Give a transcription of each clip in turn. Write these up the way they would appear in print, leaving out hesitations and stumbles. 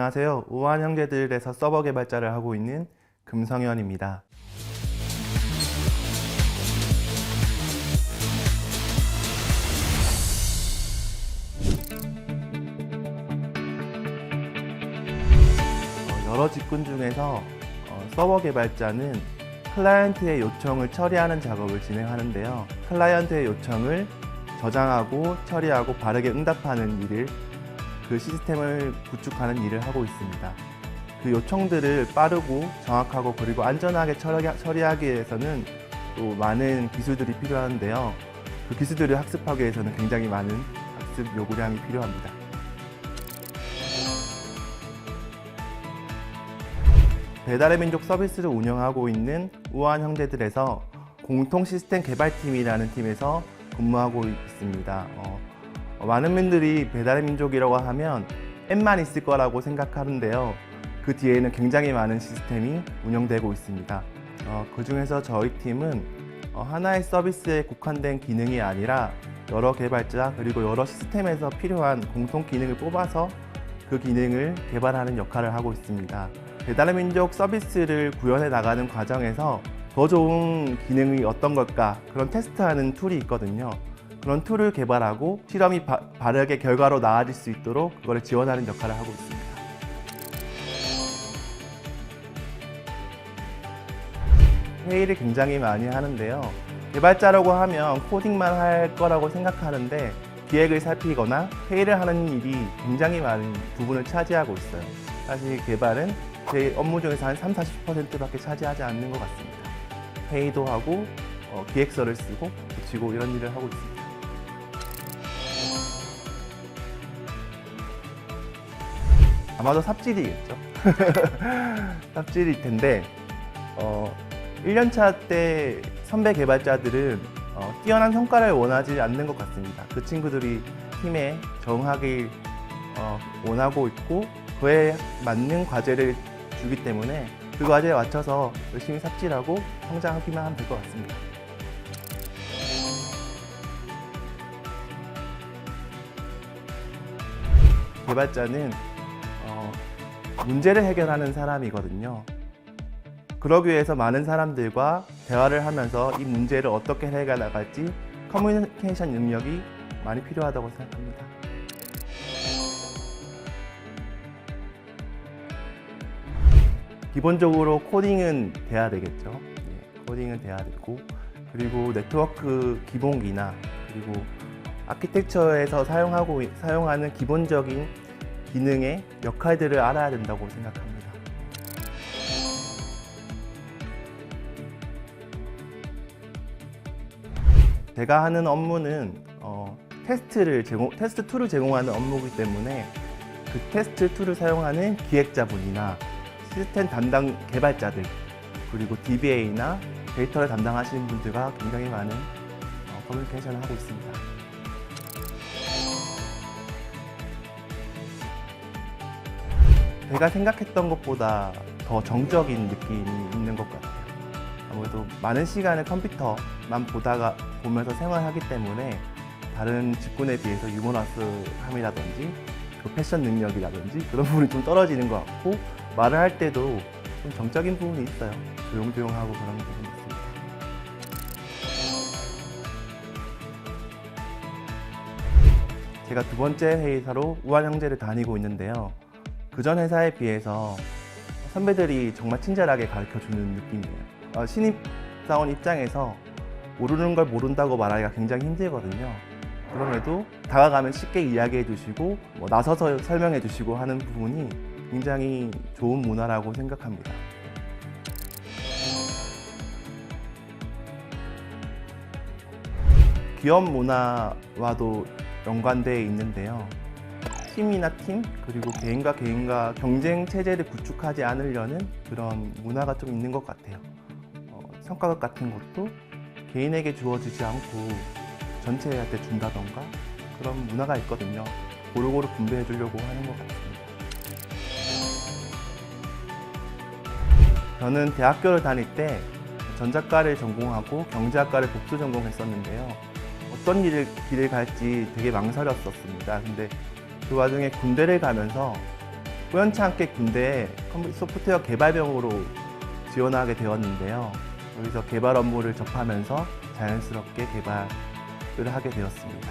안녕하세요. 우아한 형제들에서 서버 개발자를 하고 있는 금성현입니다. 여러 직군 중에서 서버 개발자는 클라이언트의 요청을 처리하는 작업을 진행하는데요. 클라이언트의 요청을 저장하고 처리하고 바르게 응답하는 일을, 그 시스템을 구축하는 일을 하고 있습니다. 그 요청들을 빠르고 정확하고 그리고 안전하게 처리하기 위해서는 또 많은 기술들이 필요한데요. 그 기술들을 학습하기 위해서는 굉장히 많은 학습 요구량이 필요합니다. 배달의 민족 서비스를 운영하고 있는 우아한 형제들에서 공통 시스템 개발팀이라는 팀에서 근무하고 있습니다. 많은 분들이 배달의 민족이라고 하면 앱만 있을 거라고 생각하는데요. 그 뒤에는 굉장히 많은 시스템이 운영되고 있습니다. 그 중에서 저희 팀은 하나의 서비스에 국한된 기능이 아니라 여러 개발자 그리고 여러 시스템에서 필요한 공통 기능을 뽑아서 그 기능을 개발하는 역할을 하고 있습니다. 배달의 민족 서비스를 구현해 나가는 과정에서 더 좋은 기능이 어떤 걸까, 그런 테스트하는 툴이 있거든요. 그런 툴을 개발하고 실험이 바르게 결과로 나아질 수 있도록 그걸 지원하는 역할을 하고 있습니다. 회의를 굉장히 많이 하는데요. 개발자라고 하면 코딩만 할 거라고 생각하는데 기획을 살피거나 회의를 하는 일이 굉장히 많은 부분을 차지하고 있어요. 사실 개발은 제 업무 중에서 한 30-40%밖에 차지하지 않는 것 같습니다. 회의도 하고 기획서를 쓰고 붙이고 이런 일을 하고 있습니다. 아마도 삽질이겠죠. 삽질일 텐데 1년차 때 선배 개발자들은 뛰어난 성과를 원하지 않는 것 같습니다. 그 친구들이 팀에 적응하길 원하고 있고 그에 맞는 과제를 주기 때문에 그 과제에 맞춰서 열심히 삽질하고 성장하기만 하면 될 것 같습니다. 개발자는 문제를 해결하는 사람이거든요. 그러기 위해서 많은 사람들과 대화를 하면서 이 문제를 어떻게 해결해 나갈지 커뮤니케이션 능력이 많이 필요하다고 생각합니다. 기본적으로 코딩은 돼야 되겠죠. 코딩은 돼야 되고, 그리고 네트워크 기본기나 그리고 아키텍처에서 사용하는 기본적인 기능의 역할들을 알아야 된다고 생각합니다. 제가 하는 업무는 테스트 툴을 제공하는 업무이기 때문에 그 테스트 툴을 사용하는 기획자분이나 시스템 담당 개발자들 그리고 DBA나 데이터를 담당하시는 분들과 굉장히 많은 커뮤니케이션을 하고 있습니다. 제가 생각했던 것보다 더 정적인 느낌이 있는 것 같아요. 아무래도 많은 시간을 컴퓨터만 보면서 생활하기 때문에 다른 직군에 비해서 유머러스함이라든지 패션 능력이라든지 그런 부분이 좀 떨어지는 것 같고, 말을 할 때도 좀 정적인 부분이 있어요. 조용조용하고 그런 부분이 있습니다. 제가 두 번째 회사로 우아한 형제를 다니고 있는데요. 그전 회사에 비해서 선배들이 정말 친절하게 가르쳐주는 느낌이에요. 신입사원 입장에서 모르는 걸 모른다고 말하기가 굉장히 힘들거든요. 그럼에도 다가가면 쉽게 이야기해 주시고 나서서 설명해 주시고 하는 부분이 굉장히 좋은 문화라고 생각합니다. 기업 문화와도 연관되어 있는데요. 팀이나 팀, 그리고 개인과 경쟁 체제를 구축하지 않으려는 그런 문화가 좀 있는 것 같아요. 성과급 같은 것도 개인에게 주어지지 않고 전체한테 준다던가 그런 문화가 있거든요. 고루고루 분배해 주려고 하는 것 같습니다. 저는 대학교를 다닐 때 전작과를 전공하고 경제학과를 복수 전공했었는데요. 어떤 길을 갈지 되게 망설였었습니다. 근데 그 와중에 군대를 가면서 우연치 않게 군대에 소프트웨어 개발병으로 지원하게 되었는데요. 여기서 개발 업무를 접하면서 자연스럽게 개발을 하게 되었습니다.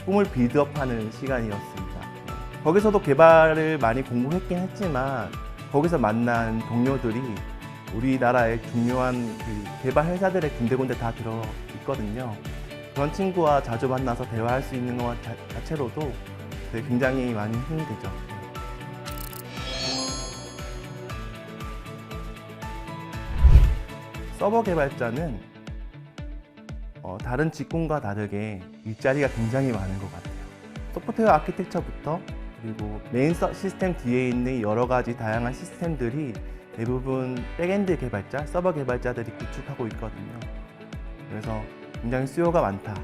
꿈을 빌드업하는 시간이었습니다. 거기서도 개발을 많이 공부했긴 했지만 거기서 만난 동료들이 우리나라의 중요한 개발 회사들의 군데군데 다 들어 있거든요. 그런 친구와 자주 만나서 대화할 수 있는 것 자체로도 굉장히 많이 힘이 되죠. 서버 개발자는 다른 직군과 다르게 일자리가 굉장히 많은 것 같아요. 소프트웨어 아키텍처부터 그리고 메인 시스템 뒤에 있는 여러 가지 다양한 시스템들이 대부분 백엔드 개발자, 서버 개발자들이 구축하고 있거든요. 그래서 굉장히 수요가 많다.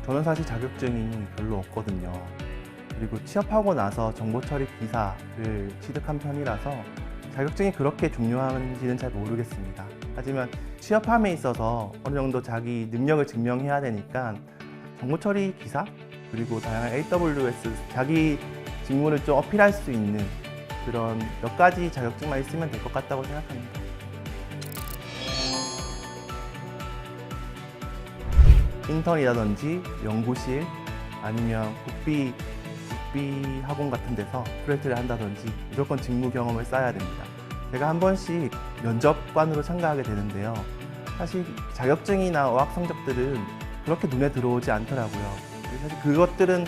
저는 사실 자격증이 별로 없거든요. 그리고 취업하고 나서 정보처리 기사를 취득한 편이라서 자격증이 그렇게 중요한지는 잘 모르겠습니다. 하지만 취업함에 있어서 어느 정도 자기 능력을 증명해야 되니까 정보처리 기사 그리고 다양한 AWS 자기 직무를 좀 어필할 수 있는 그런 몇 가지 자격증만 있으면 될 것 같다고 생각합니다. 인턴이라든지 연구실 아니면 국비 학원 같은 데서 프로젝트를 한다든지 무조건 직무 경험을 쌓아야 됩니다. 제가 한 번씩 면접관으로 참가하게 되는데요. 사실 자격증이나 어학 성적들은 그렇게 눈에 들어오지 않더라고요. 사실 그것들은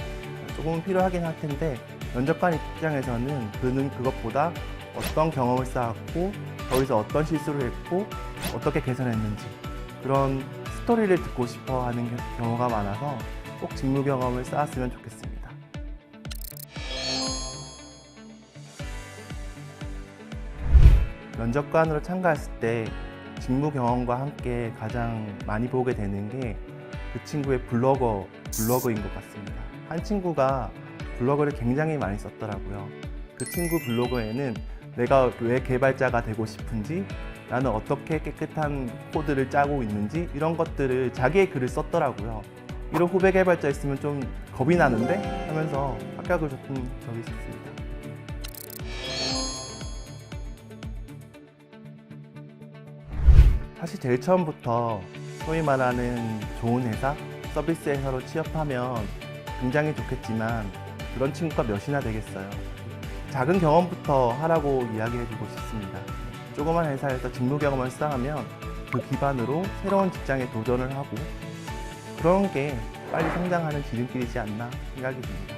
조금 필요하긴 할 텐데 면접관 입장에서는 그것보다 어떤 경험을 쌓았고 거기서 어떤 실수를 했고 어떻게 개선했는지 그런 스토리를 듣고 싶어 하는 경우가 많아서 꼭 직무 경험을 쌓았으면 좋겠습니다. 면접관으로 참가했을 때 직무 경험과 함께 가장 많이 보게 되는 게 그 친구의 블로그인 것 같습니다. 한 친구가 블로그를 굉장히 많이 썼더라고요. 그 친구 블로그에는 내가 왜 개발자가 되고 싶은지, 나는 어떻게 깨끗한 코드를 짜고 있는지 이런 것들을 자기의 글을 썼더라고요. 이런 후배 개발자 있으면 좀 겁이 나는데 하면서 합격을 조금 적이 있었습니다. 사실 제일 처음부터 소위 말하는 좋은 회사, 서비스 회사로 취업하면 굉장히 좋겠지만 그런 친구가 몇이나 되겠어요. 작은 경험부터 하라고 이야기해주고 싶습니다. 조그만 회사에서 직무 경험을 쌓으면 그 기반으로 새로운 직장에 도전을 하고 그런 게 빨리 성장하는 지름길이지 않나 생각이 듭니다.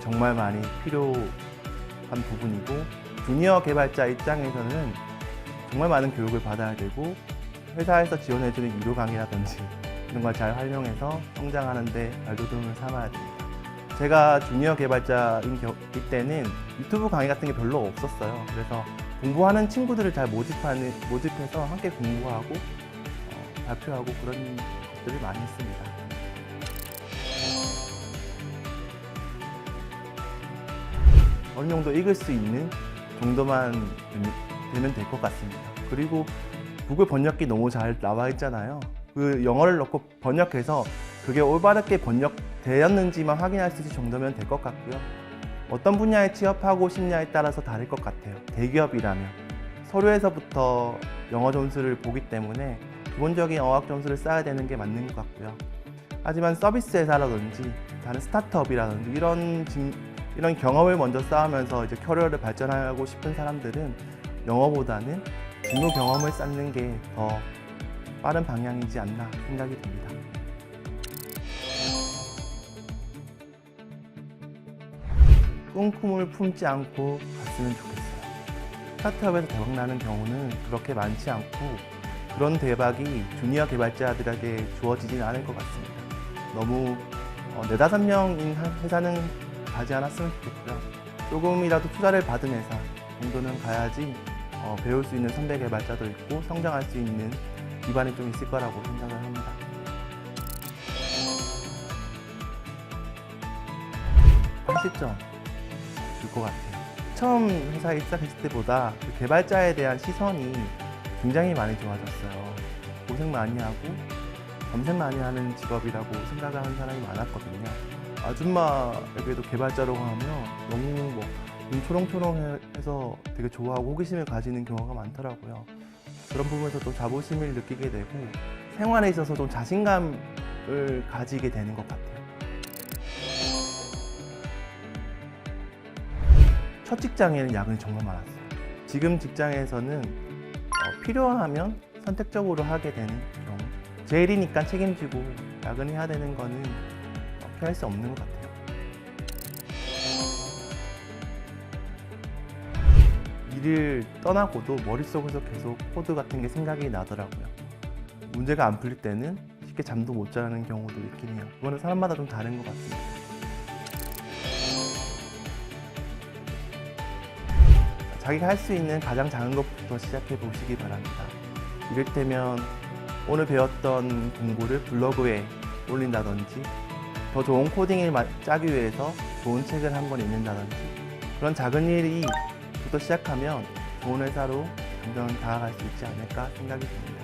정말 많이 필요한 부분이고 주니어 개발자 입장에서는 정말 많은 교육을 받아야 되고 회사에서 지원해주는 유료 강의라든지 이런 걸 잘 활용해서 성장하는 데 발돋움을 삼아야 됩니다. 제가 주니어 개발자인 때는 유튜브 강의 같은 게 별로 없었어요. 그래서 공부하는 친구들을 잘 모집해서 함께 공부하고 발표하고 그런 것들을 많이 했습니다. 어느 정도 읽을 수 있는 정도만 되면 될 것 같습니다. 그리고 구글 번역기 너무 잘 나와 있잖아요. 그 영어를 넣고 번역해서 그게 올바르게 번역되었는지만 확인할 수 있을 정도면 될 것 같고요. 어떤 분야에 취업하고 싶냐에 따라서 다를 것 같아요. 대기업이라면 서류에서부터 영어 점수를 보기 때문에 기본적인 어학 점수를 쌓아야 되는 게 맞는 것 같고요. 하지만 서비스 회사라든지 다른 스타트업이라든지 이런 경험을 먼저 쌓으면서 이제 커리어를 발전하고 싶은 사람들은 영어보다는 직무 경험을 쌓는 게 더 빠른 방향이지 않나 생각이 듭니다. 꿈을 품지 않고 갔으면 좋겠어요. 스타트업에서 대박나는 경우는 그렇게 많지 않고 그런 대박이 주니어 개발자들에게 주어지진 않을 것 같습니다. 너무 4~5명인 회사는 가지 않았으면 좋겠고요. 조금이라도 투자를 받은 회사 정도는 가야지 배울 수 있는 선배 개발자도 있고 성장할 수 있는 기반이 좀 있을 거라고 생각을 합니다. 80점 줄 것 같아요. 처음 회사에 시작했을 때보다 그 개발자에 대한 시선이 굉장히 많이 좋아졌어요. 고생 많이 하고 검색 많이 하는 직업이라고 생각을 하는 사람이 많았거든요. 아줌마에게도 개발자라고 하면 너무 눈 초롱초롱해서 되게 좋아하고 호기심을 가지는 경우가 많더라고요. 그런 부분에서 또 자부심을 느끼게 되고 생활에 있어서 좀 자신감을 가지게 되는 것 같아요. 첫 직장에는 야근이 정말 많았어요. 지금 직장에서는 필요하면 선택적으로 하게 되는 경우, 제 일이니까 책임지고 야근해야 되는 거는 피할 수 없는 것 같아요. 일을 떠나고도 머릿속에서 계속 코드 같은 게 생각이 나더라고요. 문제가 안 풀릴 때는 쉽게 잠도 못 자는 경우도 있긴 해요. 그거는 사람마다 좀 다른 것 같습니다. 자기가 할 수 있는 가장 작은 것부터 시작해 보시기 바랍니다. 이를테면 오늘 배웠던 공부를 블로그에 올린다든지, 더 좋은 코딩을 짜기 위해서 좋은 책을 한 권 읽는다든지, 그런 작은 일부터 시작하면 좋은 회사로 점점 다가갈 수 있지 않을까 생각이 듭니다.